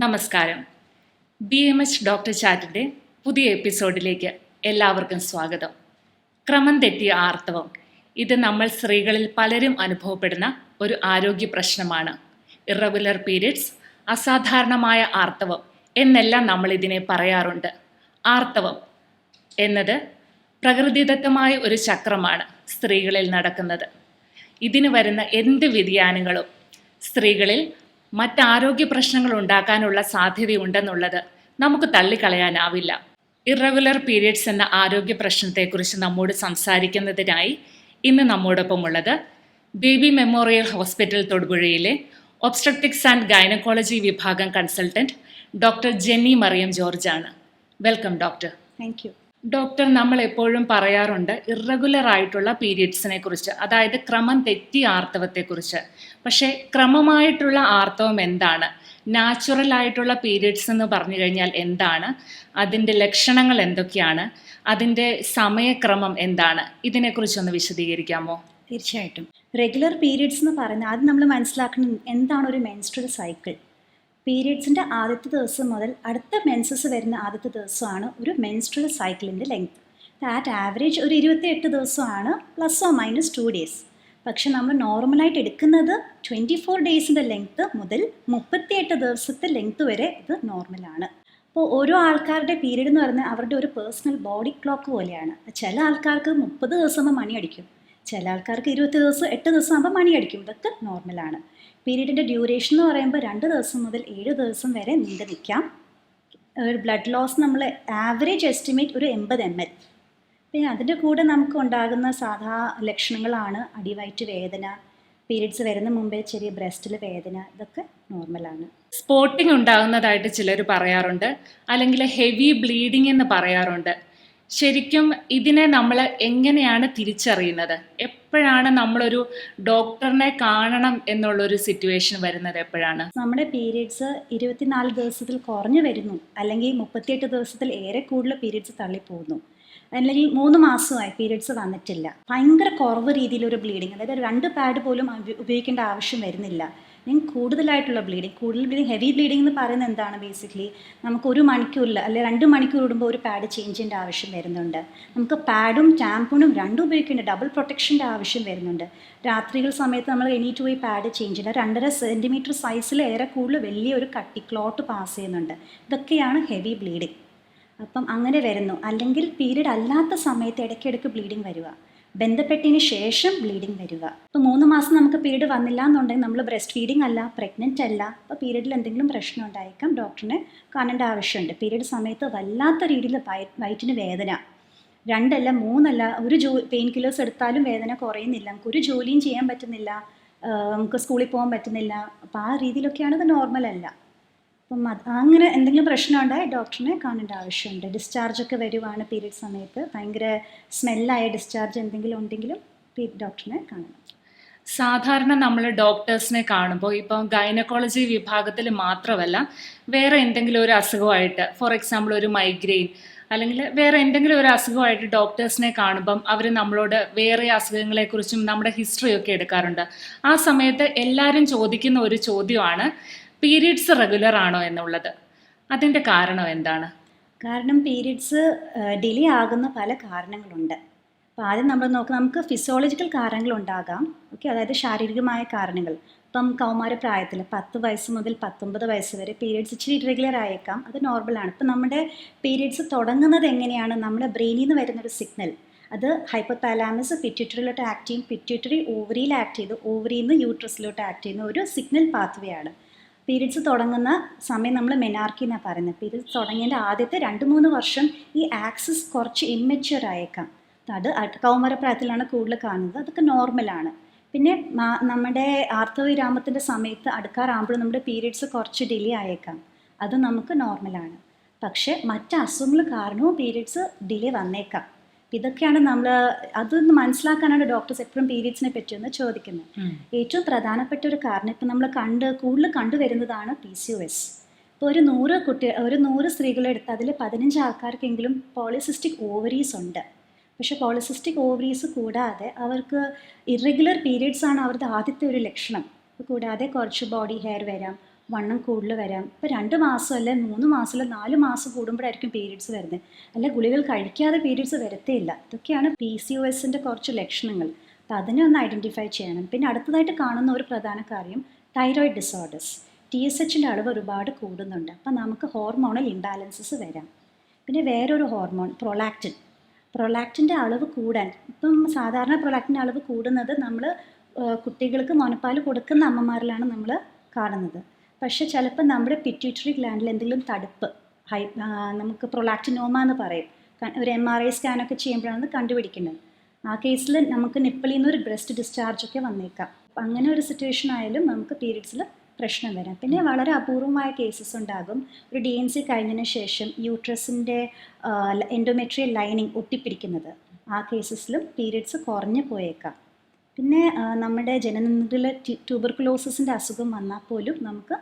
നമസ്കാരം. BMH doctor ചാറ്റിൻ്റെ പുതിയ എപ്പിസോഡിലേക്ക് എല്ലാവർക്കും സ്വാഗതം. ക്രമം തെറ്റിയ ആർത്തവം, ഇത് നമ്മൾ സ്ത്രീകളിൽ പലരും അനുഭവപ്പെടുന്ന ഒരു ആരോഗ്യ പ്രശ്നമാണ്. ഇറഗുലർ പീരിയഡ്സ്, അസാധാരണമായ ആർത്തവം എന്നെല്ലാം നമ്മൾ ഇതിനെ പറയാറുണ്ട്. ആർത്തവം എന്നത് പ്രകൃതിദത്തമായ ഒരു ചക്രമാണ് സ്ത്രീകളിൽ നടക്കുന്നത്. ഇതിന് വരുന്ന എന്ത് വ്യതിയാനങ്ങളും സ്ത്രീകളിൽ മറ്റാരോഗ്യ പ്രശ്നങ്ങൾ ഉണ്ടാക്കാനുള്ള സാധ്യതയുണ്ടെന്നുള്ളത് നമുക്ക് തള്ളിക്കളയാനാവില്ല. ഇറഗുലർ പീരിയഡ്സ് എന്ന ആരോഗ്യ പ്രശ്നത്തെക്കുറിച്ച് നമ്മോട് സംസാരിക്കുന്നതിനായി ഇന്ന് നമ്മോടൊപ്പമുള്ളത് ബേബി മെമ്മോറിയൽ ഹോസ്പിറ്റൽ തൊടുപുഴയിലെ ഒബ്സ്ട്രക്റ്റിക്സ് ആൻഡ് ഗൈനക്കോളജി വിഭാഗം കൺസൾട്ടന്റ് ഡോക്ടർ ജെന്നി മറിയം ജോർജ് ആണ്. Welcome doctor. Thank you. Doctor, നമ്മൾ എപ്പോഴും പറയാറുണ്ട് ഇറഗുലർ ആയിട്ടുള്ള പീരിയഡ്സിനെ കുറിച്ച്, അതായത് ക്രമം തെറ്റിയ ആർത്തവത്തെക്കുറിച്ച്. പക്ഷേ ക്രമമായിട്ടുള്ള ആർത്തവം എന്താണ്, നാച്ചുറൽ ആയിട്ടുള്ള പീരിയഡ്സ് എന്ന് പറഞ്ഞു കഴിഞ്ഞാൽ എന്താണ്, അതിൻ്റെ ലക്ഷണങ്ങൾ എന്തൊക്കെയാണ്, അതിൻ്റെ സമയക്രമം എന്താണ്, ഇതിനെക്കുറിച്ചൊന്ന് വിശദീകരിക്കാമോ? തീർച്ചയായിട്ടും. റെഗുലർ പീരിയഡ്സ് എന്ന് പറയുന്നത് ആദ്യം നമ്മൾ മനസ്സിലാക്കുന്നത് എന്താണ് ഒരു മെൻസ്ട്രൽ സൈക്കിൾ. പീരിയഡ്സിൻ്റെ ആദ്യത്തെ ദിവസം മുതൽ അടുത്ത മെൻസസ് വരുന്ന ആദ്യത്തെ ദിവസമാണ് ഒരു മെൻസ്ട്രൽ സൈക്കിളിൻ്റെ ലെങ്ത്. ദാറ്റ് ആവറേജ് ഒരു 28 ദിവസമാണ്, ±2 ഡേയ്സ്. പക്ഷെ നമ്മൾ നോർമലായിട്ട് എടുക്കുന്നത് 24 ഡേയ്സിൻ്റെ ലെങ്ത്ത് മുതൽ 38 ദിവസത്തെ ലെങ്ത്ത് വരെ ഇത് നോർമലാണ്. അപ്പോൾ ഓരോ ആൾക്കാരുടെ പീരീഡ് എന്ന് പറഞ്ഞാൽ അവരുടെ ഒരു പേഴ്സണൽ ബോഡി ക്ലോക്ക് പോലെയാണ്. ചില ആൾക്കാർക്ക് 30 ദിവസം മണി അടിക്കും, ചില ആൾക്കാർക്ക് 8 ദിവസം ആകുമ്പോൾ മണി അടിക്കും. ഇതൊക്കെ നോർമലാണ്. പീരീഡിൻ്റെ ഡ്യൂറേഷൻ എന്ന് പറയുമ്പോൾ 2 ദിവസം മുതൽ 7 ദിവസം വരെ നീണ്ടു നിൽക്കാം. ഒരു ബ്ലഡ് ലോസ് നമ്മൾ ആവറേജ് എസ്റ്റിമേറ്റ് ഒരു 80 ml. പിന്നെ അതിൻ്റെ കൂടെ നമുക്ക് ഉണ്ടാകുന്ന സാധാ ലക്ഷണങ്ങളാണ് അടിവയറ്റ് വേദന, പീരീഡ്സ് വരുന്ന മുമ്പേ ചെറിയ ബ്രസ്റ്റിൽ വേദന, ഇതൊക്കെ നോർമലാണ്. സ്പോട്ടിംഗ് ഉണ്ടാകുന്നതായിട്ട് ചിലർ പറയാറുണ്ട്, അല്ലെങ്കിൽ ഹെവി ബ്ലീഡിംഗ് എന്ന് പറയാറുണ്ട്. ശരിക്കും ഇതിനെ നമ്മൾ എങ്ങനെയാണ് തിരിച്ചറിയുന്നത്? എപ്പോഴാണ് നമ്മളൊരു ഡോക്ടറിനെ കാണണം എന്നുള്ളൊരു സിറ്റുവേഷൻ വരുന്നത്? എപ്പോഴാണ് നമ്മുടെ പീരീഡ്സ് 24 ദിവസത്തിൽ കുറഞ്ഞു വരുന്നു, അല്ലെങ്കിൽ 38 ദിവസത്തിൽ ഏറെ കൂടുതൽ പീരീഡ്സ് തള്ളിപ്പോകുന്നു, അല്ലെങ്കിൽ 3 മാസമായി പീരീഡ്സ് വന്നിട്ടില്ല, ഭയങ്കര കുറവ് രീതിയിലൊരു ബ്ലീഡിങ്, അതായത് 2 പാഡ് പോലും ഉപയോഗിക്കേണ്ട ആവശ്യം വരുന്നില്ല, അല്ലെങ്കിൽ കൂടുതലായിട്ടുള്ള കൂടുതൽ ബ്ലീഡിങ്, ഹെവി ബ്ലീഡിംഗ് എന്ന് പറയുന്നത് എന്താണ്? ബേസിക്കലി നമുക്ക് 1 മണിക്കൂറിൽ അല്ലെങ്കിൽ 2 മണിക്കൂർ ഇടുമ്പോൾ ഒരു പാഡ് ചേഞ്ച് ചെയ്യേണ്ട ആവശ്യം വരുന്നുണ്ട്. നമുക്ക് പാഡും ടാമ്പൂണും രണ്ടും ഉപയോഗിക്കേണ്ട ഡബിൾ പ്രൊട്ടക്ഷൻ്റെ ആവശ്യം വരുന്നുണ്ട്. രാത്രികൾ സമയത്ത് നമ്മൾ എണീറ്റ് പോയി പാഡ് ചേഞ്ച് ചെയ്യില്ല. 2.5 സെൻറ്റിമീറ്റർ സൈസിൽ ഏറെ കൂടുതൽ വലിയൊരു ക്ലോട്ട് പാസ് ചെയ്യുന്നുണ്ട്. ഇതൊക്കെയാണ് ഹെവി ബ്ലീഡിങ്. അപ്പം അങ്ങനെ വരുന്നു. അല്ലെങ്കിൽ പീരീഡ് അല്ലാത്ത സമയത്ത് ഇടയ്ക്കിടയ്ക്ക് ബ്ലീഡിങ് വരിക, ബന്ധപ്പെട്ടതിന് ശേഷം ബ്ലീഡിങ് വരിക. ഇപ്പോൾ 3 മാസം നമുക്ക് പീരീഡ് വന്നില്ല എന്നുണ്ടെങ്കിൽ നമ്മൾ ബ്രസ്റ്റ് ഫീഡിങ് അല്ല, പ്രഗ്നൻ്റ് അല്ല, അപ്പോൾ പീരീഡിൽ എന്തെങ്കിലും പ്രശ്നം ഉണ്ടായേക്കാം, ഡോക്ടറിനെ കാണേണ്ട ആവശ്യമുണ്ട്. പീരീഡ് സമയത്ത് വല്ലാത്ത രീതിയിൽ വയറ്റിന് വേദന, 2 അല്ല 3 അല്ല, ഒരു പെയിൻ കില്ലേഴ്സ് എടുത്താലും വേദന കുറയുന്നില്ല, നമുക്കൊരു ജോലിയും ചെയ്യാൻ പറ്റുന്നില്ല, നമുക്ക് സ്കൂളിൽ പോകാൻ പറ്റുന്നില്ല. അപ്പോൾ ആ രീതിയിലൊക്കെയാണ് ഇത് നോർമൽ അല്ല. അപ്പം അങ്ങനെ എന്തെങ്കിലും പ്രശ്നം ഉണ്ടായി ഡോക്ടറിനെ കാണേണ്ട ആവശ്യമുണ്ട്. ഡിസ്ചാർജൊക്കെ വരുവാണ് പീരീഡ് സമയത്ത്, ഭയങ്കര സ്മെല്ലായ ഡിസ്ചാർജ് എന്തെങ്കിലും ഉണ്ടെങ്കിലും ഡോക്ടറിനെ കാണണം. സാധാരണ നമ്മൾ ഡോക്ടേഴ്സിനെ കാണുമ്പോൾ ഇപ്പം ഗൈനക്കോളജി വിഭാഗത്തിൽ മാത്രമല്ല, വേറെ എന്തെങ്കിലും ഒരു അസുഖമായിട്ട്, ഫോർ എക്സാമ്പിൾ ഒരു മൈഗ്രെയിൻ അല്ലെങ്കിൽ വേറെ എന്തെങ്കിലും ഒരു അസുഖമായിട്ട് ഡോക്ടേഴ്സിനെ കാണുമ്പം അവർ നമ്മളോട് വേറെ അസുഖങ്ങളെക്കുറിച്ചും നമ്മുടെ ഹിസ്റ്ററിയൊക്കെ എടുക്കാറുണ്ട്. ആ സമയത്ത് എല്ലാവരും ചോദിക്കുന്ന ഒരു ചോദ്യമാണ് പീരീഡ്സ് റെഗുലർ ആണോ എന്നുള്ളത്. അതിൻ്റെ കാരണം എന്താണ്? കാരണം പീരീഡ്സ് ഡിലേ ആകുന്ന പല കാരണങ്ങളുണ്ട്. അപ്പോൾ ആദ്യം നമ്മൾ നോക്കുക, നമുക്ക് ഫിസിയോളജിക്കൽ കാരണങ്ങളുണ്ടാകാം. ഓക്കെ, അതായത് ശാരീരികമായ കാരണങ്ങൾ. ഇപ്പം കൗമാരപ്രായത്തിൽ 10 വയസ്സ് മുതൽ 19 വയസ്സ് വരെ പീരീഡ്സ് ഇച്ചിരി ഇറഗുലർ ആയേക്കാം, അത് നോർമലാണ്. ഇപ്പം നമ്മുടെ പീരീഡ്സ് തുടങ്ങുന്നത് എങ്ങനെയാണ്? നമ്മുടെ ബ്രെയിനിൽ നിന്ന് വരുന്നൊരു സിഗ്നൽ, അത് ഹൈപ്പോതാലാമസ് പിറ്റ്യൂട്ടറിയിലോട്ട് ആക്ട് ചെയ്യും, പിറ്റ്യൂട്ടറി ഓവറിയിൽ ആക്ട് ചെയ്ത് ഓവറിയിൽ നിന്ന് യൂട്രസിലോട്ട് ആക്ട് ചെയ്യുന്ന ഒരു സിഗ്നൽ പാത്വേ ആണ്. പീരീഡ്സ് തുടങ്ങുന്ന സമയം നമ്മൾ മെനാർക്കി എന്നാണ് പറയുന്നത്. പീരീഡ്സ് തുടങ്ങിയതിൻ്റെ ആദ്യത്തെ 2-3 വർഷം ഈ ആക്സിസ് കുറച്ച് ഇമ്മെച്യൂർ ആയേക്കാം, അത് കൗമാരപ്രായത്തിലാണ് കൂടുതൽ കാണുന്നത്, അതൊക്കെ നോർമലാണ്. പിന്നെ നമ്മുടെ ആർത്തവവിരാമത്തിൻ്റെ സമയത്ത് അടുക്കാറാകുമ്പോൾ നമ്മുടെ പീരീഡ്സ് കുറച്ച് ഡിലേ ആയേക്കാം, അത് നമുക്ക് നോർമലാണ്. പക്ഷേ മറ്റ് അസുഖങ്ങൾ കാരണവും പീരീഡ്സ് ഡിലേ വന്നേക്കാം. ഇതൊക്കെയാണ് നമ്മൾ അതൊന്ന് മനസ്സിലാക്കാനാണ് ഡോക്ടേഴ്സ് എപ്പോഴും പീരീഡ്സിനെ പറ്റിയൊന്ന് ചോദിക്കുന്നത്. ഏറ്റവും പ്രധാനപ്പെട്ട ഒരു കാരണം ഇപ്പം നമ്മൾ കൂടുതൽ കണ്ടുവരുന്നതാണ് PCOS. ഇപ്പോൾ ഒരു 100 സ്ത്രീകളെ എടുത്ത് അതിൽ 15 ആൾക്കാർക്കെങ്കിലും പോളിസിസ്റ്റിക് ഓവറീസ് ഉണ്ട്. പക്ഷേ പോളിസിസ്റ്റിക് ഓവറീസ് കൂടാതെ അവർക്ക് ഇറഗുലർ പീരീഡ്സ് ആണ് അവരുടെ ആദ്യത്തെ ഒരു ലക്ഷണം. കൂടാതെ കുറച്ച് ബോഡി ഹെയർ വരാം, വണ്ണം കൂടുതൽ വരാം. ഇപ്പോൾ 2 മാസം അല്ലെ 3 മാസം അല്ലെ 4 മാസം കൂടുമ്പോഴായിരിക്കും പീരീഡ്സ് വരുന്നത്. അല്ലെ ഗുളികൾ കഴിക്കാതെ പീരീഡ്സ് വരത്തേ ഇല്ല. ഇതൊക്കെയാണ് PCOSൻ്റെ കുറച്ച് ലക്ഷണങ്ങൾ. അപ്പോൾ അതിനെ ഒന്ന് ഐഡൻറ്റിഫൈ ചെയ്യണം. പിന്നെ അടുത്തതായിട്ട് കാണുന്ന ഒരു പ്രധാന കാര്യം തൈറോയിഡ് ഡിസോർഡേഴ്സ്. TSHൻ്റെ അളവ് ഒരുപാട് കൂടുന്നുണ്ട്. അപ്പോൾ നമുക്ക് ഹോർമോണൽ ഇംബാലൻസസ് വരാം. പിന്നെ വേറൊരു ഹോർമോൺ പ്രൊലാക്റ്റിൻ്റെ അളവ് കൂടാൻ, ഇപ്പം സാധാരണ പ്രൊലാക്റ്റിൻ്റെ അളവ് കൂടുന്നത് നമ്മൾ കുട്ടികൾക്ക് മുലപ്പാൽ കൊടുക്കുന്ന അമ്മമാരിലാണ് നമ്മൾ കാണുന്നത്. പക്ഷേ ചിലപ്പോൾ നമ്മുടെ പിറ്റ്യൂട്ടറി ഗ്ലാൻഡിൽ എന്തെങ്കിലും തടുപ്പ്, നമുക്ക് പ്രൊലാക്റ്റിനോമ എന്ന് പറയും, ഒരു MRI സ്കാനൊക്കെ ചെയ്യുമ്പോഴാണ് കണ്ടുപിടിക്കുന്നത്. ആ കേസിൽ നമുക്ക് നിപ്പിളിൽ നിന്ന് ഒരു ബ്രസ്റ്റ് ഡിസ്ചാർജ് ഒക്കെ വന്നേക്കാം. അപ്പം അങ്ങനെ ഒരു സിറ്റുവേഷൻ ആയാലും നമുക്ക് പീരീഡ്സിൽ പ്രശ്നം വരാം. പിന്നെ വളരെ അപൂർവമായ കേസസ് ഉണ്ടാകും. ഒരു DNC കഴിഞ്ഞതിന് ശേഷം യൂട്രസിൻ്റെ എൻഡോമെട്രിയൽ ലൈനിങ് ഒട്ടിപ്പിടിക്കുന്നത്, ആ കേസസിലും പീരീഡ്സ് കുറഞ്ഞു പോയേക്കാം. പിന്നെ നമ്മുടെ ജനനത്തിലെ ട്യൂബർക്കുലോസിൻ്റെ അസുഖം വന്നാൽ പോലും നമുക്ക്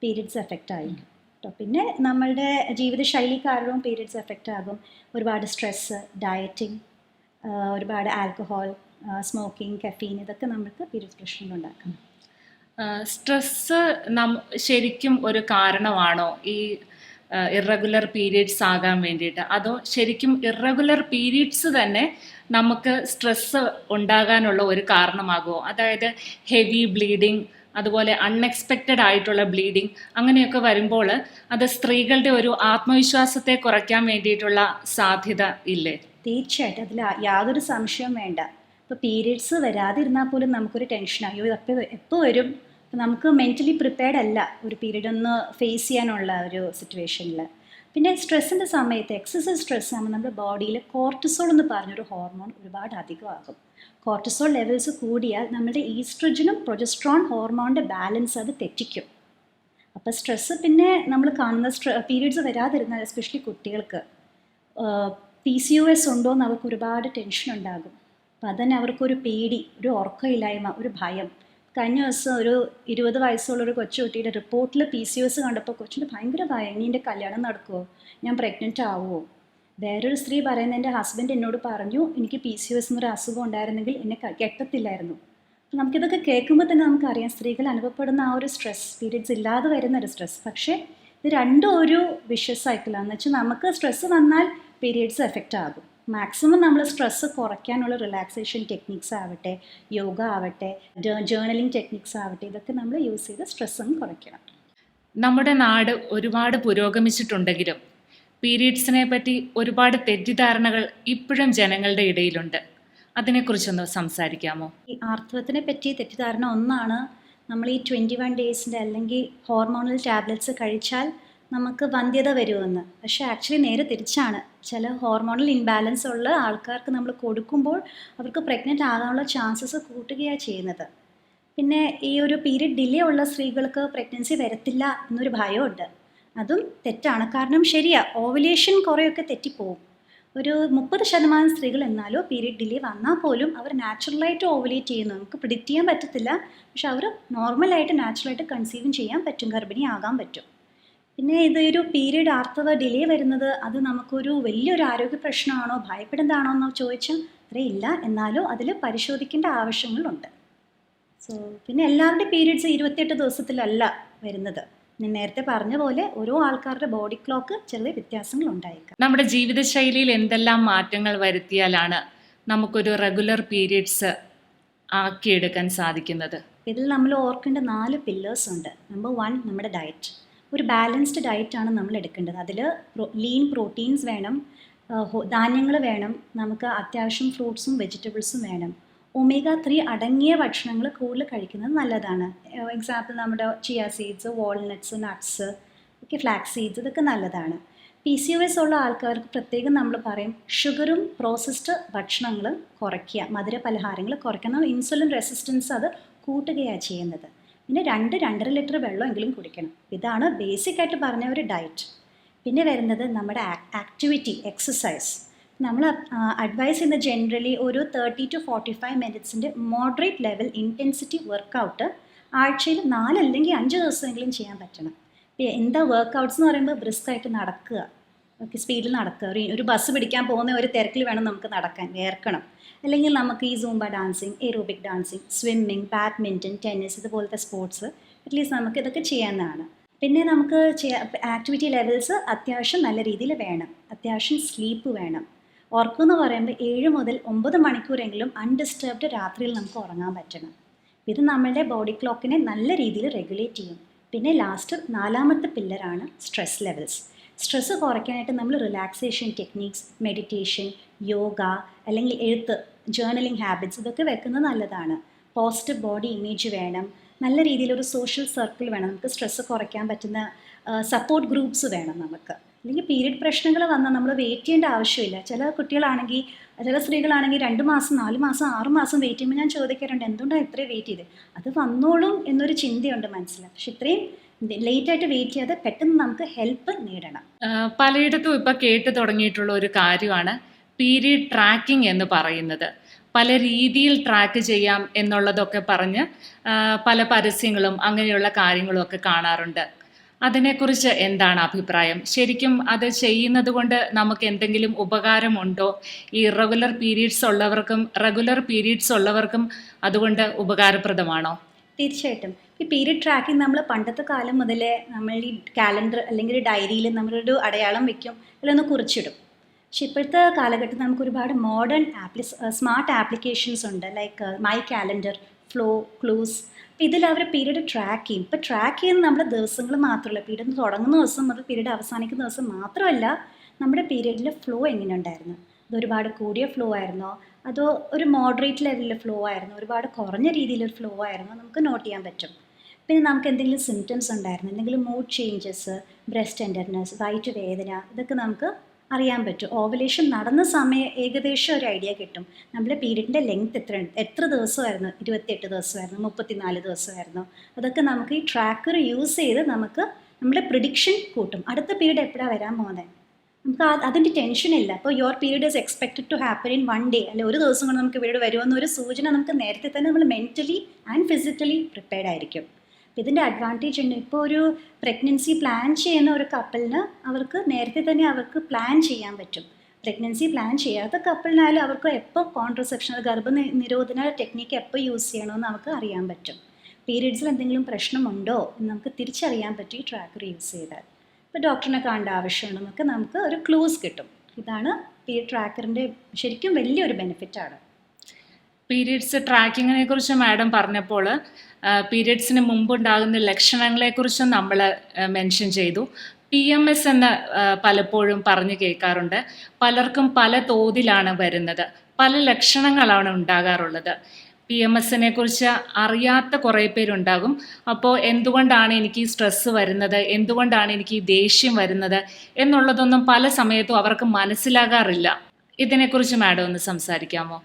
പീരീഡ്സ് എഫക്റ്റ് ആയിരിക്കും കേട്ടോ. പിന്നെ നമ്മളുടെ ജീവിതശൈലി കാരണവും പീരീഡ്സ് എഫക്റ്റ് ആകും. ഒരുപാട് സ്ട്രെസ്സ്, ഡയറ്റിംഗ്, ഒരുപാട് ആൽക്കഹോൾ, സ്മോക്കിംഗ്, കഫീൻ, ഇതൊക്കെ നമുക്ക് പീരീഡ്സ് പ്രശ്നങ്ങളുണ്ടാക്കാം. സ്ട്രെസ്സ് ശരിക്കും ഒരു കാരണമാണോ ഈ ഇറഗുലർ പീരീഡ്സ് ആകാൻ വേണ്ടിയിട്ട്? അതോ ശരിക്കും ഇറഗുലർ പീരീഡ്സ് തന്നെ നമുക്ക് സ്ട്രെസ്സ് ഉണ്ടാകാനുള്ള ഒരു കാരണമാകുമോ? അതായത് ഹെവി ബ്ലീഡിങ്, അതുപോലെ അൺഎക്സ്പെക്റ്റഡ് ആയിട്ടുള്ള ബ്ലീഡിങ്, അങ്ങനെയൊക്കെ വരുമ്പോൾ അത് സ്ത്രീകളുടെ ഒരു ആത്മവിശ്വാസത്തെ കുറയ്ക്കാൻ വേണ്ടിയിട്ടുള്ള സാധ്യത ഇല്ലേ? തീർച്ചയായിട്ടും, അതിൽ യാതൊരു സംശയവും വേണ്ട. ഇപ്പോൾ പീരീഡ്സ് വരാതിരുന്നാൽ പോലും നമുക്കൊരു ടെൻഷൻ, അയ്യോ എപ്പോൾ വരും, നമുക്ക് മെൻ്റലി പ്രിപ്പയർഡ് അല്ല ഒരു പീരീഡ് ഒന്ന് ഫേസ് ചെയ്യാനുള്ള ഒരു സിറ്റുവേഷനിൽ. പിന്നെ സ്ട്രെസ്സിൻ്റെ സമയത്ത് എക്സസൈസ് സ്ട്രെസ് ആകുമ്പോൾ നമ്മുടെ ബോഡിയിൽ കോർട്ടിസോൾ എന്ന് പറഞ്ഞൊരു ഹോർമോൺ ഒരുപാട് അധികമാകും. കോർട്ടിസോൾ ലെവൽസ് കൂടിയാൽ നമ്മുടെ ഈസ്ട്രജനും പ്രൊജസ്ട്രോൺ ഹോർമോണിൻ്റെ ബാലൻസ് അത് തെറ്റിക്കും. അപ്പോൾ സ്ട്രെസ്സ്, പിന്നെ നമ്മൾ കാണുന്ന പീരീഡ്സ് വരാതിരുന്നാൽ എസ്പെഷ്യലി കുട്ടികൾക്ക് PCOS ഉണ്ടോ എന്ന് അവർക്ക് ഒരുപാട് ടെൻഷൻ ഉണ്ടാകും. അപ്പോൾ അതന്നെ അവർക്കൊരു പേടി, ഒരു ഉറക്കമില്ലായ്മ, ഒരു ഭയം. കഴിഞ്ഞ ദിവസം ഒരു 20 വയസ്സുള്ളൊരു കൊച്ചുകുട്ടിയുടെ റിപ്പോർട്ടിൽ PCOS കണ്ടപ്പോൾ കൊച്ചിൻ്റെ ഭയങ്കര ഭയം, ഇനി എൻ്റെ കല്യാണം നടക്കുമോ, ഞാൻ പ്രഗ്നൻ്റ് ആവുമോ. വേറൊരു സ്ത്രീ പറയുന്നത്, എൻ്റെ ഹസ്ബൻഡ് എന്നോട് പറഞ്ഞു എനിക്ക് PCOS എന്നൊരു അസുഖം ഉണ്ടായിരുന്നെങ്കിൽ എന്നെ കെട്ടത്തില്ലായിരുന്നു. അപ്പോൾ നമുക്കിതൊക്കെ കേൾക്കുമ്പോൾ തന്നെ നമുക്കറിയാം സ്ത്രീകൾ അനുഭവപ്പെടുന്ന ആ ഒരു സ്ട്രെസ്, പീരീഡ്സ് ഇല്ലാതെ വരുന്ന ഒരു സ്ട്രെസ്. പക്ഷേ ഇത് രണ്ടും ഒരു വിഷ്യസ് സൈക്കിളാണ്. എന്ന് വെച്ചാൽ നമുക്ക് സ്ട്രെസ്സ് വന്നാൽ പീരീഡ്സ് എഫക്റ്റ് ആകും. മാക്സിമം നമ്മൾ സ്ട്രെസ്സ് കുറയ്ക്കാനുള്ള റിലാക്സേഷൻ ടെക്നിക്സ് ആവട്ടെ, യോഗ ആവട്ടെ, ജേർണലിംഗ് ടെക്നിക്സ് ആവട്ടെ, ഇതൊക്കെ നമ്മൾ യൂസ് ചെയ്ത് സ്ട്രെസ്സും കുറയ്ക്കണം. നമ്മുടെ നാട് ഒരുപാട് പുരോഗമിച്ചിട്ടുണ്ടെങ്കിലും പീരീഡ്സിനെ പറ്റി ഒരുപാട് തെറ്റിദ്ധാരണകൾ ഇപ്പോഴും ജനങ്ങളുടെ ഇടയിലുണ്ട്. അതിനെക്കുറിച്ചൊന്ന് സംസാരിക്കാമോ? ഈ ആർത്തവത്തിനെ പറ്റി തെറ്റിദ്ധാരണ ഒന്നാണ്, നമ്മൾ ഈ 21 ഡേയ്സിൻ്റെ അല്ലെങ്കിൽ ഹോർമോണൽ ടാബ്ലറ്റ്സ് കഴിച്ചാൽ നമുക്ക് വന്ധ്യത വരുമെന്ന്. പക്ഷേ ആക്ച്വലി നേരെ തിരിച്ചാണ്. ചില ഹോർമോണൽ ഇംബാലൻസ് ഉള്ള ആൾക്കാർക്ക് നമ്മൾ കൊടുക്കുമ്പോൾ അവർക്ക് പ്രഗ്നൻ്റ് ആകാനുള്ള ചാൻസസ് കൂട്ടുകയാണ് ചെയ്യുന്നത്. പിന്നെ ഈ ഒരു പീരീഡ് ഡിലേ ഉള്ള സ്ത്രീകൾക്ക് പ്രഗ്നൻസി വരത്തില്ല എന്നൊരു ഭയമുണ്ട്. അതും തെറ്റാണ്. കാരണം ശരിയാ, ഓവുലേഷൻ കുറേയൊക്കെ തെറ്റിപ്പോവും. ഒരു 30% സ്ത്രീകൾ എന്നാലോ പീരീഡ് ഡിലേ വന്നാൽ പോലും അവർ നാച്ചുറലായിട്ട് ഓവുലേറ്റ് ചെയ്യുന്നു. നമുക്ക് പ്രിഡിക്റ്റ് ചെയ്യാൻ പറ്റത്തില്ല, പക്ഷെ അവർ നോർമലായിട്ട് നാച്ചുറലായിട്ട് കൺസീവും ചെയ്യാൻ പറ്റും, ഗർഭിണി ആകാൻ പറ്റും. പിന്നെ ഇതൊരു പീരീഡ് ആർത്തവ ഡിലേ വരുന്നത് അത് നമുക്കൊരു വലിയൊരു ആരോഗ്യ പ്രശ്നമാണോ, ഭയപ്പെടുന്നതാണോ എന്ന് ചോദിച്ചാൽ അറിയില്ല. എന്നാലും അതിൽ പരിശോധിക്കേണ്ട ആവശ്യങ്ങളുണ്ട്. സോ പിന്നെ എല്ലാവരുടെയും പീരീഡ്സ് 28 ദിവസത്തിലല്ല വരുന്നത്. ഞാൻ നേരത്തെ പറഞ്ഞ പോലെ ഓരോ ആൾക്കാരുടെ ബോഡി ക്ലോക്ക് ചെറിയ വ്യത്യാസങ്ങൾ ഉണ്ടായേക്കാം. നമ്മുടെ ജീവിതശൈലിയിൽ എന്തെല്ലാം മാറ്റങ്ങൾ വരുത്തിയാലാണ് നമുക്കൊരു റെഗുലർ പീരീഡ്സ് ആക്കിയെടുക്കാൻ സാധിക്കുന്നത്? ഇതിൽ നമ്മൾ ഓർക്കേണ്ട 4 പില്ലേഴ്സ് ഉണ്ട്. നമ്പർ 1, നമ്മുടെ ഡയറ്റ്. ഒരു ബാലൻസ്ഡ് ഡയറ്റാണ് നമ്മൾ എടുക്കേണ്ടത്. അതിൽ ലീൻ പ്രോട്ടീൻസ് വേണം, ധാന്യങ്ങൾ വേണം, നമുക്ക് അത്യാവശ്യം ഫ്രൂട്ട്സും വെജിറ്റബിൾസും വേണം. omega-3 അടങ്ങിയ ഭക്ഷണങ്ങൾ കൂടുതൽ കഴിക്കുന്നത് നല്ലതാണ്. എക്സാമ്പിൾ നമ്മുടെ ചിയ സീഡ്സ്, വാൾനട്ട്സ്, നട്ട്സ് ഒക്കെ, ഫ്ലാക്സ് സീഡ്സ്, ഇതൊക്കെ നല്ലതാണ്. PCOS ഉള്ള ആൾക്കാർക്ക് പ്രത്യേകം നമ്മൾ പറയും ഷുഗറും പ്രോസസ്ഡ് ഭക്ഷണങ്ങളും കുറയ്ക്കുക, മധുര പലഹാരങ്ങൾ കുറയ്ക്കണം. ഇൻസുലിൻ റെസിസ്റ്റൻസ് അത് കൂട്ടുകയാണ് ചെയ്യുന്നത്. പിന്നെ 2-2.5 ലിറ്റർ വെള്ളമെങ്കിലും കുടിക്കണം. ഇതാണ് ബേസിക് ആയിട്ട് പറഞ്ഞ ഒരു ഡയറ്റ്. പിന്നെ വരുന്നത് നമ്മുടെ ആക്ടിവിറ്റി, എക്സസൈസ്. നമ്മൾ അഡ്വൈസ് ചെയ്യുന്ന ജനറലി ഒരു 30 to 45 മിനിറ്റ്സിൻ്റെ മോഡറേറ്റ് ലെവൽ ഇൻറ്റൻസിറ്റി വർക്കൗട്ട് ആഴ്ചയിൽ 4 അല്ലെങ്കിൽ 5 ദിവസമെങ്കിലും ചെയ്യാൻ പറ്റണം. എന്താ വർക്കൗട്ട്സ് എന്ന് പറയുമ്പോൾ ബ്രിസ്ക് ആയിട്ട് നടക്കുക, ഓക്കെ, സ്പീഡിൽ നടക്കുക. ഒരു ബസ് പിടിക്കാൻ പോകുന്ന ഒരു തിരക്കിൽ വേണം നമുക്ക് നടക്കാൻ, വേർക്കണം. അല്ലെങ്കിൽ നമുക്ക് ഈ Zumba dancing, aerobic dancing, swimming, badminton, tennis ഇതുപോലത്തെ സ്പോർട്സ് അറ്റ്ലീസ്റ്റ് നമുക്ക് ഇതൊക്കെ ചെയ്യാവുന്നതാണ്. പിന്നെ നമുക്ക് ആക്ടിവിറ്റി ലെവൽസ് അത്യാവശ്യം നല്ല രീതിയിൽ വേണം, അത്യാവശ്യം സ്ലീപ്പ് വേണം. ഉറക്കം എന്ന് പറയുമ്പോൾ 7 മുതൽ 9 മണിക്കൂറെങ്കിലും അൺഡിസ്റ്റർബ്ഡ് രാത്രിയിൽ നമുക്ക് ഉറങ്ങാൻ പറ്റണം. ഇത് നമ്മളുടെ ബോഡി ക്ലോക്കിനെ നല്ല രീതിയിൽ റെഗുലേറ്റ് ചെയ്യും. പിന്നെ ലാസ്റ്റ് 4ാമത്തെ പില്ലറാണ് സ്ട്രെസ് ലെവൽസ്. സ്ട്രെസ്സ് കുറയ്ക്കാനായിട്ട് നമ്മൾ റിലാക്സേഷൻ ടെക്നീക്സ്, മെഡിറ്റേഷൻ, യോഗ അല്ലെങ്കിൽ എഴുത്ത്, ജേർണലിംഗ് ഹാബിറ്റ്സ് ഇതൊക്കെ വെക്കുന്നത് നല്ലതാണ്. പോസിറ്റീവ് ബോഡി ഇമേജ് വേണം, നല്ല രീതിയിലൊരു സോഷ്യൽ സർക്കിൾ വേണം, നമുക്ക് സ്ട്രെസ്സ് കുറയ്ക്കാൻ പറ്റുന്ന സപ്പോർട്ട് ഗ്രൂപ്പ്സ് വേണം നമുക്ക്. അല്ലെങ്കിൽ പീരിയഡ് പ്രശ്നങ്ങൾ വന്നാൽ നമ്മൾ വെയിറ്റ് ചെയ്യേണ്ട ആവശ്യമില്ല. ചില കുട്ടികളാണെങ്കിൽ, ചില സ്ത്രീകളാണെങ്കിൽ 2 മാസം 4 മാസം 6 മാസം വെയിറ്റ് ചെയ്യുമ്പോൾ ഞാൻ ചോദിക്കാറുണ്ട് എന്തുകൊണ്ടാണ് ഇത്രയും വെയിറ്റ് ചെയ്ത്. അത് വന്നോളും എന്നൊരു ചിന്തയുണ്ട് മനസ്സിൽ. പക്ഷെ ഇത്രയും ലേറ്റായിട്ട് വെയിറ്റ് ചെയ്യാതെ പെട്ടെന്ന് നമുക്ക് ഹെൽപ്പ് നേടണം. പലയിടത്തും ഇപ്പം കേട്ട് തുടങ്ങിയിട്ടുള്ള ഒരു കാര്യമാണ് പീരീഡ് ട്രാക്കിംഗ് എന്ന് പറയുന്നത്. പല രീതിയിൽ ട്രാക്ക് ചെയ്യാം എന്നുള്ളതൊക്കെ പറഞ്ഞ് പല പരസ്യങ്ങളും അങ്ങനെയുള്ള കാര്യങ്ങളും ഒക്കെ കാണാറുണ്ട്. അതിനെക്കുറിച്ച് എന്താണ് അഭിപ്രായം? ശരിക്കും അത് ചെയ്യുന്നത് കൊണ്ട് നമുക്ക് എന്തെങ്കിലും ഉപകാരമുണ്ടോ? ഈ ഇറഗുലർ പീരീഡ്സ് ഉള്ളവർക്കും റെഗുലർ പീരീഡ്സ് ഉള്ളവർക്കും അതുകൊണ്ട് ഉപകാരപ്രദമാണോ? തീർച്ചയായിട്ടും. ഈ പീരിയഡ് ട്രാക്കിംഗ് നമ്മൾ പണ്ടത്തെ കാലം മുതലേ നമ്മൾ ഈ കാലണ്ടർ അല്ലെങ്കിൽ ഡയറിയിൽ നമ്മളൊരു അടയാളം വെക്കും, അതിലൊന്ന് കുറിച്ചിടും. പക്ഷെ ഇപ്പോഴത്തെ കാലഘട്ടത്തിൽ നമുക്ക് ഒരുപാട് മോഡേൺ സ്മാർട്ട് ആപ്ലിക്കേഷൻസ് ഉണ്ട്, like my calendar, flow, clues. അപ്പോൾ ഇതിൽ അവർ പീരീഡ് ട്രാക്ക് ചെയ്യും. ഇപ്പോൾ ട്രാക്ക് ചെയ്യുന്നത് നമ്മുടെ ദിവസങ്ങൾ മാത്രമല്ല, പീരീഡ് തുടങ്ങുന്ന ദിവസം മുതൽ പീരീഡ് അവസാനിക്കുന്ന ദിവസം മാത്രമല്ല, നമ്മുടെ പീരീഡിലെ ഫ്ലോ എങ്ങനെ ഉണ്ടായിരുന്നു, അത് ഒരുപാട് കൂടിയ ഫ്ലോ ആയിരുന്നോ അതോ ഒരു മോഡറേറ്റ് ലെവലിലെ ഫ്ലോ ആയിരുന്നോ, ഒരുപാട് കുറഞ്ഞ രീതിയിലൊരു ഫ്ലോ ആയിരുന്നോ, നമുക്ക് നോട്ട് ചെയ്യാൻ പറ്റും. പിന്നെ നമുക്ക് എന്തെങ്കിലും സിംറ്റംസ് ഉണ്ടായിരുന്നു, എന്തെങ്കിലും മൂഡ് ചേഞ്ചസ്, ബ്രസ്റ്റ് ടെൻഡർനെസ്, വയറ്റ് വേദന, ഇതൊക്കെ നമുക്ക് അറിയാൻ പറ്റും. ഓവുലേഷൻ നടന്ന സമയം ഏകദേശം ഒരു ഐഡിയ കിട്ടും. നമ്മുടെ പീരീഡിൻ്റെ ലെങ്ത് എത്ര ദിവസമായിരുന്നു, 28 ദിവസമായിരുന്നു, 34 ദിവസമായിരുന്നു, അതൊക്കെ നമുക്ക് ഈ ട്രാക്കർ യൂസ് ചെയ്ത് നമുക്ക് നമ്മുടെ പ്രിഡിക്ഷൻ കൂട്ടും. അടുത്ത പീരീഡ് എപ്പോഴാണ് വരാൻ പോകുന്നത്, നമുക്ക് അതിൻ്റെ ടെൻഷനില്ല. അപ്പോൾ your period is expected to happen in 1 day, അല്ലെ ഒരു ദിവസം കൊണ്ട് നമുക്ക് പീരീഡ് വരുമെന്നൊരു സൂചന നമുക്ക് നേരത്തെ തന്നെ നമ്മൾ മെൻ്റലി ആൻഡ് ഫിസിക്കലി പ്രിപ്പയർഡ് ആയിരിക്കും. ഇതിൻ്റെ അഡ്വാൻറ്റേജ് ഉണ്ട്. ഇപ്പോൾ ഒരു പ്രഗ്നൻസി പ്ലാൻ ചെയ്യുന്ന ഒരു കപ്പിളിന് അവർക്ക് നേരത്തെ തന്നെ അവർക്ക് പ്ലാൻ ചെയ്യാൻ പറ്റും. പ്രഗ്നൻസി പ്ലാൻ ചെയ്യാത്ത കപ്പിളിനായാലും അവർക്ക് എപ്പോൾ കോൺട്രസെപ്ഷൻ, ഗർഭനിരോധന ടെക്നിക്ക് എപ്പോൾ യൂസ് ചെയ്യണമെന്ന് നമുക്ക് അറിയാൻ പറ്റും. പീരീഡ്സിൽ എന്തെങ്കിലും പ്രശ്നമുണ്ടോ എന്ന് നമുക്ക് തിരിച്ചറിയാൻ പറ്റും ഈ ട്രാക്കർ യൂസ് ചെയ്താൽ. ഇപ്പോൾ ഡോക്ടറിനെ കാണേണ്ട ആവശ്യമുണ്ടെന്നൊക്കെ നമുക്ക് ഒരു ക്ലൂസ് കിട്ടും. ഇതാണ് പീരീഡ് ട്രാക്കറിൻ്റെ ശരിക്കും വലിയൊരു ബെനിഫിറ്റാണ്. പീരീഡ്സ് ട്രാക്കിങ്ങിനെ കുറിച്ച് മാഡം പറഞ്ഞപ്പോൾ പീരീഡ്സിന് മുമ്പുണ്ടാകുന്ന ലക്ഷണങ്ങളെക്കുറിച്ചും നമ്മൾ മെൻഷൻ ചെയ്തു. PMS എന്ന് പലപ്പോഴും പറഞ്ഞു കേൾക്കാറുണ്ട്. പലർക്കും പല തോതിലാണ് വരുന്നത്, പല ലക്ഷണങ്ങളാണ് ഉണ്ടാകാറുള്ളത്. PMSനെ കുറിച്ച് അറിയാത്ത കുറേ പേരുണ്ടാകും. അപ്പോൾ എന്തുകൊണ്ടാണ് എനിക്ക് ഈ സ്ട്രെസ്സ് വരുന്നത്, എന്തുകൊണ്ടാണ് എനിക്ക് ഈ ദേഷ്യം വരുന്നത് എന്നുള്ളതൊന്നും പല സമയത്തും അവർക്ക് മനസ്സിലാകാറില്ല. ഇതിനെക്കുറിച്ച് മാഡം ഒന്ന് സംസാരിക്കാമോ?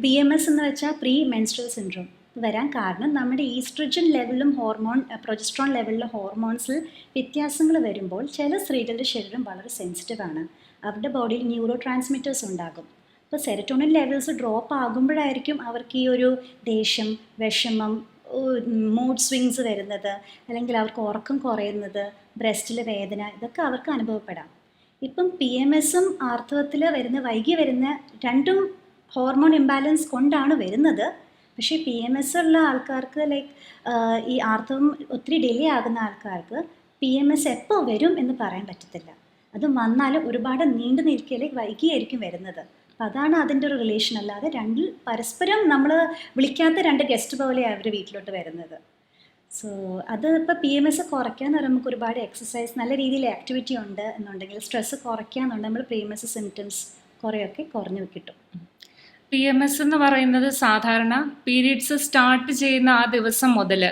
PMS എന്ന് വെച്ചാൽ പ്രീ മെൻസ്ട്രൽ സിൻഡ്രോം വരാൻ കാരണം നമ്മുടെ ഈസ്ട്രജൻ ലെവലിലും പ്രൊജസ്ട്രോൺ ലെവലിലും ഹോർമോൺസിൽ വ്യത്യാസങ്ങൾ വരുമ്പോൾ ചില സ്ത്രീകളുടെ ശരീരം വളരെ സെൻസിറ്റീവാണ്. അവരുടെ ബോഡിയിൽ ന്യൂറോ ട്രാൻസ്മിറ്റേഴ്സ് ഉണ്ടാകും. അപ്പോൾ സെറട്ടോണിൻ ലെവൽസ് ഡ്രോപ്പ് ആകുമ്പോഴായിരിക്കും അവർക്ക് ഈ ഒരു ദേഷ്യം, വിഷമം, മൂഡ് സ്വിങ്സ് വരുന്നത്, അല്ലെങ്കിൽ അവർക്ക് ഉറക്കം കുറയുന്നത്, ബ്രസ്റ്റിലെ വേദന, ഇതൊക്കെ അവർക്ക് അനുഭവപ്പെടാം. ഇപ്പം PMSഉം ആർത്തവത്തിൽ വൈകി വരുന്ന രണ്ടും ഹോർമോൺ ഇംബാലൻസ് കൊണ്ടാണ് വരുന്നത്. പക്ഷേ PMS ഉള്ള ആൾക്കാർക്ക് ഈ ആർത്തവം ഒത്തിരി ഡിലേ ആകുന്ന ആൾക്കാർക്ക് PMS എപ്പോൾ വരും എന്ന് പറയാൻ പറ്റത്തില്ല. അത് വന്നാലും ഒരുപാട് നീണ്ടു നിൽക്കലേ വൈകിയായിരിക്കും വരുന്നത്. അപ്പം അതാണ് അതിൻ്റെ ഒരു റിലേഷൻ. അല്ലാതെ രണ്ടിൽ പരസ്പരം നമ്മൾ വിളിക്കാത്ത 2 ഗസ്റ്റ് പോലെയാണ് അവർ വീട്ടിലോട്ട് വരുന്നത്. സോ അത് ഇപ്പോൾ PMS കുറയ്ക്കാന്ന് പറയുമ്പോൾ നമുക്ക് ഒരുപാട് എക്സസൈസ്, നല്ല രീതിയിൽ ആക്ടിവിറ്റി ഉണ്ട് എന്നുണ്ടെങ്കിൽ, സ്ട്രെസ്സ് കുറയ്ക്കാന്നുണ്ടെങ്കിൽ നമ്മൾ PMS സിംറ്റംസ് കുറേയൊക്കെ കുറഞ്ഞു കിട്ടും. PMS എന്ന് പറയുന്നത് സാധാരണ പീരീഡ്സ് സ്റ്റാർട്ട് ചെയ്യുന്ന ആ ദിവസം മുതൽ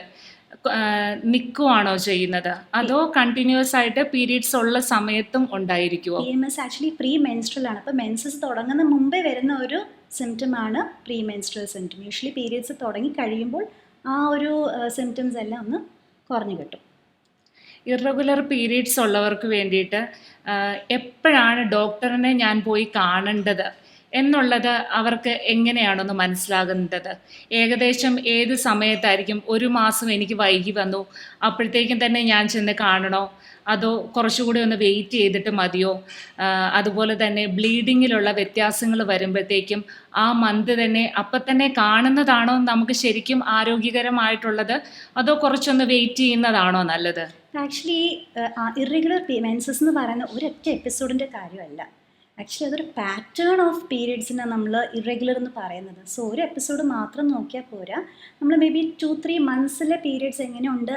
നിൽക്കുവാണോ ചെയ്യുന്നത്, അതോ കണ്ടിന്യൂസ് ആയിട്ട് പീരീഡ്സ് ഉള്ള സമയത്തും ഉണ്ടായിരിക്കുമോ? PMS ആക്ച്വലി പ്രീ മെൻസ്ട്രൽ ആണ്. അപ്പോൾ മെൻസസ് തുടങ്ങുന്ന മുമ്പേ വരുന്ന ഒരു സിംറ്റമാണ് pre menstrual symptom. Usually periods തുടങ്ങി കഴിയുമ്പോൾ ആ ഒരു സിംറ്റംസ് എല്ലാം ഒന്ന് കുറഞ്ഞു കിട്ടും. ഇറഗുലർ പീരീഡ്സ് ഉള്ളവർക്ക് വേണ്ടിയിട്ട് എപ്പോഴാണ് ഡോക്ടറിനെ ഞാൻ പോയി കാണേണ്ടത് എന്നുള്ളത് അവർക്ക് എങ്ങനെയാണൊന്ന് മനസ്സിലാകുന്നത്? ഏകദേശം ഏത് സമയത്തായിരിക്കും ഒരു മാസം എനിക്ക് വൈകി വന്നു, അപ്പോഴത്തേക്കും തന്നെ ഞാൻ ചെന്ന് കാണണോ? അതോ കുറച്ചുകൂടി ഒന്ന് വെയിറ്റ് ചെയ്തിട്ട് മതിയോ? അതുപോലെ തന്നെ ബ്ലീഡിങ്ങിലുള്ള വ്യത്യാസങ്ങൾ വരുമ്പോഴത്തേക്കും ആ മന്ത് തന്നെ അപ്പം തന്നെ കാണുന്നതാണോ നമുക്ക് ശരിക്കും ആരോഗ്യകരമായിട്ടുള്ളത്? അതോ കുറച്ചൊന്ന് വെയിറ്റ് ചെയ്യുന്നതാണോ നല്ലത്? ആക്ച്വലി ഇറഗുലർ മെൻസസ് എന്ന് പറയുന്ന ഒരൊറ്റ എപ്പിസോഡിൻ്റെ കാര്യമല്ല. ആക്ച്വലി അതൊരു പാറ്റേൺ ഓഫ് പീരിയഡ്സിനെ നമ്മൾ ഇറഗുലർ എന്ന് പറയുന്നത്. സോ ഒരു എപ്പിസോഡ് മാത്രം നോക്കിയാൽ പോരാ, നമ്മൾ മേ ബി 2-3 മന്ത്സിലെ പീരിയഡ്സ് എങ്ങനെയുണ്ട്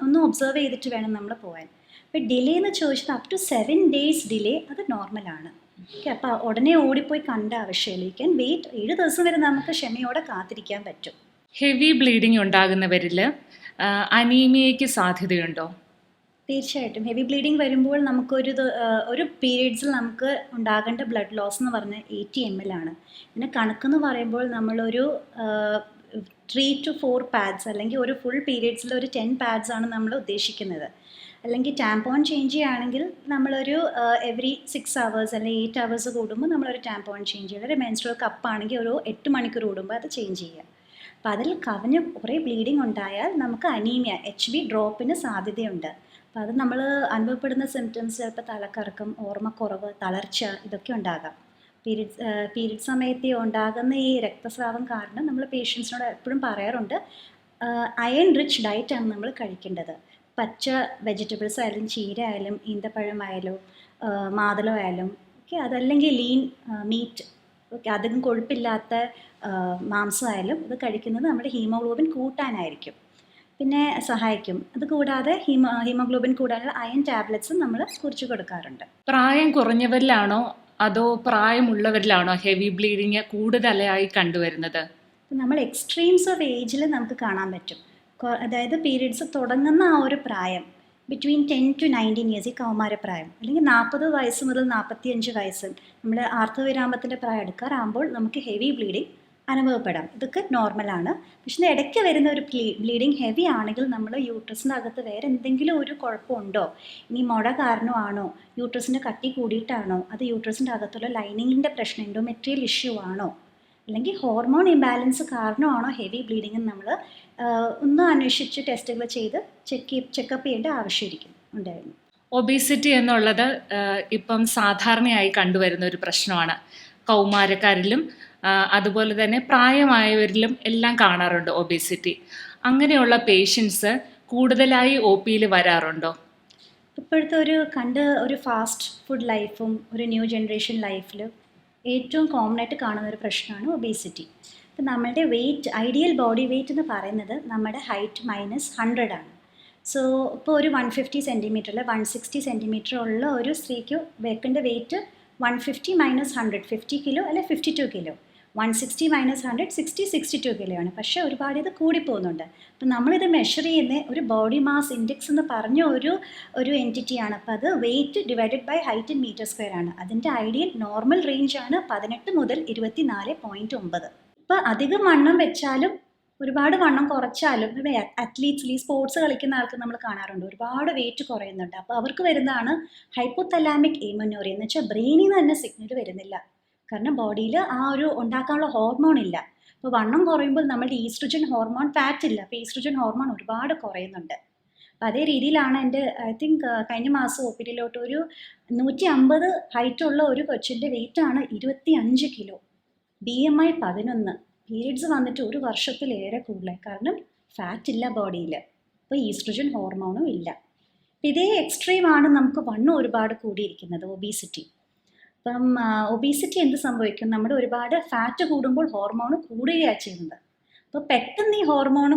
ഒന്ന് ഒബ്സർവ് ചെയ്തിട്ട് വേണം നമ്മൾ പോകാൻ. അപ്പോൾ ഡിലേ എന്ന് ചോദിച്ചാൽ അപ് ടു 7 days ഡിലേ അത് നോർമലാണ്. ഓക്കെ, അപ്പോൾ ഉടനെ ഓടിപ്പോയി കണ്ട ആവശ്യമില്ല. You can wait. 7 ദിവസം വരെ നമുക്ക് ക്ഷമയോടെ കാത്തിരിക്കാൻ പറ്റും. ഹെവി ബ്ലീഡിങ് ഉണ്ടാകുന്നവരിൽ അനീമിയയ്ക്ക് സാധ്യതയുണ്ടോ? തീർച്ചയായിട്ടും ഹെവി ബ്ലീഡിങ് വരുമ്പോൾ ഒരു പീരീഡ്സിൽ നമുക്ക് ഉണ്ടാകേണ്ട ബ്ലഡ് ലോസ് എന്ന് പറഞ്ഞാൽ 80 ml ആണ്. പിന്നെ കണക്കെന്ന് പറയുമ്പോൾ നമ്മളൊരു 3 to 4 pads അല്ലെങ്കിൽ ഒരു ഫുൾ പീരീഡ്സിൽ ഒരു 10 pads ആണ് നമ്മൾ ഉദ്ദേശിക്കുന്നത്. അല്ലെങ്കിൽ ടാമ്പോൺ ചേഞ്ച് ചെയ്യുകയാണെങ്കിൽ നമ്മളൊരു എവറി 6 hours അല്ലെങ്കിൽ 8 hours കൂടുമ്പോൾ നമ്മളൊരു ടാമ്പോൺ ചേഞ്ച് ചെയ്യുക. ഒരു മെൻസ്ട്രുവൽ കപ്പാണെങ്കിൽ ഒരു 8 മണിക്കൂർ കൂടുമ്പോൾ അത് ചേഞ്ച് ചെയ്യുക. അപ്പോൾ അതിൽ കവിഞ്ഞ് കുറേ ബ്ലീഡിങ് ഉണ്ടായാൽ നമുക്ക് അനീമിയ HB ഡ്രോപ്പിന് സാധ്യതയുണ്ട്. അപ്പോൾ അത് നമ്മൾ അനുഭവപ്പെടുന്ന സിംറ്റംസ് ചിലപ്പോൾ തലക്കറക്കം, ഓർമ്മക്കുറവ്, തളർച്ച ഇതൊക്കെ ഉണ്ടാകാം. പീരീഡ് സമയത്ത് ഉണ്ടാകുന്ന ഈ രക്തസ്രാവം കാരണം നമ്മൾ പേഷ്യൻസിനോട് എപ്പോഴും പറയാറുണ്ട്, അയൺ റിച്ച് ഡയറ്റാണ് നമ്മൾ കഴിക്കേണ്ടത്. പച്ച വെജിറ്റബിൾസ് ആയാലും ചീര ആയാലും ഈന്തപ്പഴമായാലും മാതളം ആയാലും ഓക്കെ, അതല്ലെങ്കിൽ ലീൻ മീറ്റ് ഓക്കെ, അധികം കൊഴുപ്പില്ലാത്ത മാംസമായാലും ഇത് കഴിക്കുന്നത് നമ്മുടെ ഹീമോഗ്ലോബിൻ കൂട്ടാനായിരിക്കും, പിന്നെ സഹായിക്കും. അത് കൂടാതെ ഹീമോഗ്ലോബിൻ കൂടാനുള്ള അയൺ ടാബ്ലറ്റ്സും നമ്മൾ കുറിച്ച് കൊടുക്കാറുണ്ട്. പ്രായം കുറഞ്ഞവരിലാണോ അതോ പ്രായമുള്ളവരിലാണോ ഹെവി ബ്ലീഡിങ് കൂടുതലായി കണ്ടുവരുന്നത്? നമ്മൾ എക്സ്ട്രീംസ് ഓഫ് ഏജിൽ നമുക്ക് കാണാൻ പറ്റും. അതായത് പീരീഡ്സ് തുടങ്ങുന്ന ആ ഒരു പ്രായം ബിറ്റ്വീൻ 10 to 19 years, ഈ കൗമാരപ്രായം, അല്ലെങ്കിൽ 40 വയസ്സ് മുതൽ 45 വയസ്സ്, നമ്മുടെ ആർത്തവവിരാമത്തിൻ്റെ പ്രായം എടുക്കാറാകുമ്പോൾ നമുക്ക് ഹെവി ബ്ലീഡിങ് അനുഭവപ്പെടാം. ഇതൊക്കെ നോർമലാണ്. പക്ഷേ ഇടയ്ക്ക് വരുന്ന ഒരു ബ്ലീഡിങ് ഹെവി ആണെങ്കിൽ നമ്മൾ യൂട്രസിൻ്റെ അകത്ത് വേറെ എന്തെങ്കിലും ഒരു കുഴപ്പമുണ്ടോ, ഇനി മുഴ കാരണമാണോ, യൂട്രസിൻ്റെ കട്ടി കൂടിയിട്ടാണോ, അത് യൂട്രസിൻ്റെ അകത്തുള്ള ലൈനിങ്ങിൻ്റെ പ്രശ്നം, എൻഡോമെട്രിയൽ ഇഷ്യൂ ആണോ, അല്ലെങ്കിൽ ഹോർമോൺ ഇംബാലൻസ് കാരണമാണോ ഹെവി ബ്ലീഡിങ് നമ്മൾ ഒന്ന് അന്വേഷിച്ച് ടെസ്റ്റുകൾ ചെയ്ത് ചെക്കപ്പ് ചെയ്യേണ്ട ആവശ്യം ഉണ്ടായിരുന്നു. ഒബീസിറ്റി എന്നുള്ളത് ഇപ്പം സാധാരണയായി കണ്ടുവരുന്ന ഒരു പ്രശ്നമാണ്. കൗമാരക്കാരിലും അതുപോലെ തന്നെ പ്രായമായവരിലും എല്ലാം കാണാറുണ്ട് ഒബീസിറ്റി. അങ്ങനെയുള്ള പേഷ്യൻസ് കൂടുതലായി OPയിൽ വരാറുണ്ടോ? ഇപ്പോഴത്തെ ഒരു ഫാസ്റ്റ് ഫുഡ് ലൈഫും ഒരു ന്യൂ ജനറേഷൻ ലൈഫിൽ ഏറ്റവും കോമൺ ആയിട്ട് കാണുന്ന ഒരു പ്രശ്നമാണ് ഒബീസിറ്റി. ഇപ്പം നമ്മുടെ വെയിറ്റ്, ഐഡിയൽ ബോഡി വെയിറ്റ് എന്ന് പറയുന്നത് നമ്മുടെ ഹൈറ്റ് -100 ആണ്. സോ ഇപ്പോൾ ഒരു 150 cm 160 cm ഉള്ള ഒരു സ്ത്രീക്ക് വെക്കേണ്ട വെയിറ്റ് 150 - 100 50 കിലോ അല്ലെ 52 കിലോ. 160 - 100 62 കിലോ ആണ്. പക്ഷേ ഒരുപാട് ഇത് കൂടിപ്പോകുന്നുണ്ട്. അപ്പം നമ്മളിത് മെഷർ ചെയ്യുന്ന ഒരു ബോഡി മാസ് ഇൻഡെക്സ് എന്ന് പറഞ്ഞ ഒരു എൻറ്റിറ്റിയാണ്. അപ്പോൾ അത് weight divided by height in metre square ആണ്. അതിൻ്റെ ഐഡിയൽ നോർമൽ റേഞ്ചാണ് 18 മുതൽ 24.9. ഇപ്പോൾ അധികം വണ്ണം വെച്ചാലും ഒരുപാട് വണ്ണം കുറച്ചാലും അത്ലീറ്റ്സിൽ ഈ സ്പോർട്സ് കളിക്കുന്ന ആൾക്ക് നമ്മൾ കാണാറുണ്ട്, ഒരുപാട് വെയിറ്റ് കുറയുന്നുണ്ട്. അപ്പോൾ അവർക്ക് വരുന്നതാണ് ഹൈപ്പോതലാമിക് ഏമനോറിയ, എന്ന് വെച്ചാൽ ബ്രെയിനിൽ നിന്ന് തന്നെ സിഗ്നൽ വരുന്നില്ല. കാരണം ബോഡിയിൽ ആ ഒരു ഉണ്ടാക്കാനുള്ള ഹോർമോൺ ഇല്ല. അപ്പോൾ വണ്ണം കുറയുമ്പോൾ നമ്മുടെ ഈസ്ട്രജൻ ഹോർമോൺ ഫാറ്റ് ഇല്ല, അപ്പോൾ ഈസ്ട്രജൻ ഹോർമോൺ ഒരുപാട് കുറയുന്നുണ്ട്. അപ്പോൾ അതേ രീതിയിലാണ് എൻ്റെ തിങ്ക് കഴിഞ്ഞ മാസം OPDയിലോട്ട് ഒരു 150 ഹൈറ്റുള്ള ഒരു കൊച്ചിൻ്റെ വെയിറ്റാണ് 25 കിലോ, BMI 11, പീരീഡ്സ് വന്നിട്ട് ഒരു വർഷത്തിലേറെ കൂടുതലായി. കാരണം ഫാറ്റ് ഇല്ല ബോഡിയിൽ, അപ്പോൾ ഈസ്ട്രജൻ ഹോർമോണും ഇല്ല. ഇതേ എക്സ്ട്രീമാണ് നമുക്ക് വണ്ണം ഒരുപാട് കൂടിയിരിക്കുന്നത്, ഒബീസിറ്റി. അപ്പം ഒബീസിറ്റി എന്ത് സംഭവിക്കും, നമ്മുടെ ഒരുപാട് ഫാറ്റ് കൂടുമ്പോൾ ഹോർമോൺ കൂടുകയാണ് ചെയ്യുന്നത്. അപ്പോൾ പെട്ടെന്ന് ഈ ഹോർമോൺ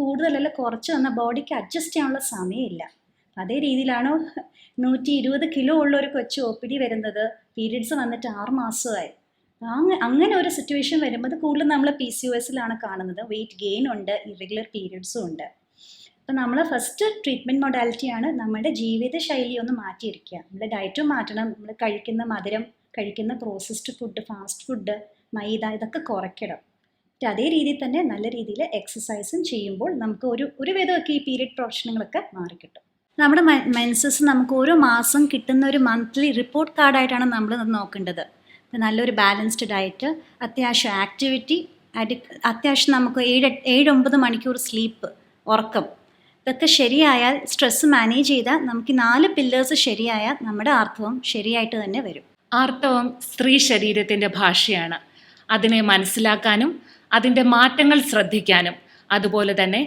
കൂടുതലല്ല കുറച്ച് വന്ന ബോഡിക്ക് അഡ്ജസ്റ്റ് ചെയ്യാനുള്ള സമയമില്ല. അതേ രീതിയിലാണ് 120 കിലോ ഉള്ള ഒരു കൊച്ചു OPD വരുന്നത്, പീരീഡ്സ് വന്നിട്ട് 6 മാസമായി. അങ്ങനെ ഒരു സിറ്റുവേഷൻ വരുമ്പോൾ കൂടുതൽ നമ്മൾ PCOSലാണ് കാണുന്നത്. വെയിറ്റ് ഗെയിൻ ഉണ്ട്, ഇറഗുലർ പീരീഡ്സും ഉണ്ട്. അപ്പം നമ്മൾ ഫസ്റ്റ് ട്രീറ്റ്മെൻറ്റ് മൊഡാലിറ്റിയാണ് നമ്മുടെ ജീവിതശൈലി ഒന്ന് മാറ്റിയിരിക്കുക. നമ്മുടെ ഡയറ്റും മാറ്റണം, നമ്മൾ കഴിക്കുന്ന മധുരം, കഴിക്കുന്ന പ്രോസസ്ഡ് ഫുഡ്, ഫാസ്റ്റ് ഫുഡ്, മൈദ ഇതൊക്കെ കുറയ്ക്കണം. അതേ രീതിയിൽ തന്നെ നല്ല രീതിയിൽ എക്സസൈസും ചെയ്യുമ്പോൾ നമുക്ക് ഒരു വിധമൊക്കെ ഈ പീരീഡ് പ്രശ്നങ്ങളൊക്കെ മാറിക്കിട്ടും. നമ്മുടെ മെൻസസ് നമുക്ക് ഓരോ മാസം കിട്ടുന്ന ഒരു മന്ത്ലി റിപ്പോർട്ട് കാർഡായിട്ടാണ് നമ്മൾ നോക്കേണ്ടത്. നല്ലൊരു ബാലൻസ്ഡ് ഡയറ്റ്, അത്യാവശ്യം ആക്ടിവിറ്റി, അത്യാവശ്യം നമുക്ക് 7-9 മണിക്കൂർ സ്ലീപ്പ്, ഉറക്കം, ഇതൊക്കെ ശരിയായാൽ, സ്ട്രെസ്സ് മാനേജ് ചെയ്താൽ നമുക്ക് ഈ 4 പില്ലേഴ്സ് ശരിയായാൽ നമ്മുടെ ആർത്തവം ശരിയായിട്ട് തന്നെ വരും. ആർത്തവം സ്ത്രീ ശരീരത്തിൻ്റെ ഭാഷയാണ്. അതിനെ മനസ്സിലാക്കാനും അതിൻ്റെ മാറ്റങ്ങൾ ശ്രദ്ധിക്കാനും അതുപോലെ തന്നെ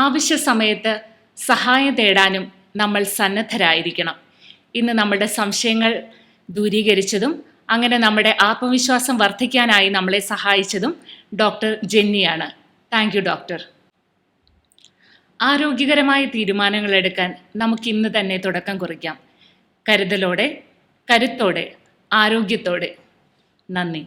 ആവശ്യ സമയത്ത് സഹായം തേടാനും നമ്മൾ സന്നദ്ധരായിരിക്കണം. ഇന്ന് നമ്മുടെ സംശയങ്ങൾ ദൂരീകരിച്ചതും അങ്ങനെ നമ്മുടെ ആത്മവിശ്വാസം വർദ്ധിക്കാനായി നമ്മളെ സഹായിച്ചതും ഡോക്ടർ ജെന്നിയാണ്. Thank you doctor. ആരോഗ്യകരമായ തീരുമാനങ്ങൾ എടുക്കാൻ നമുക്ക് ഇന്ന് തന്നെ തുടക്കം കുറിക്കാം. കരുതലോടെ, കരുത്തോടെ, ആരോഗ്യത്തോടെ. നന്ദി.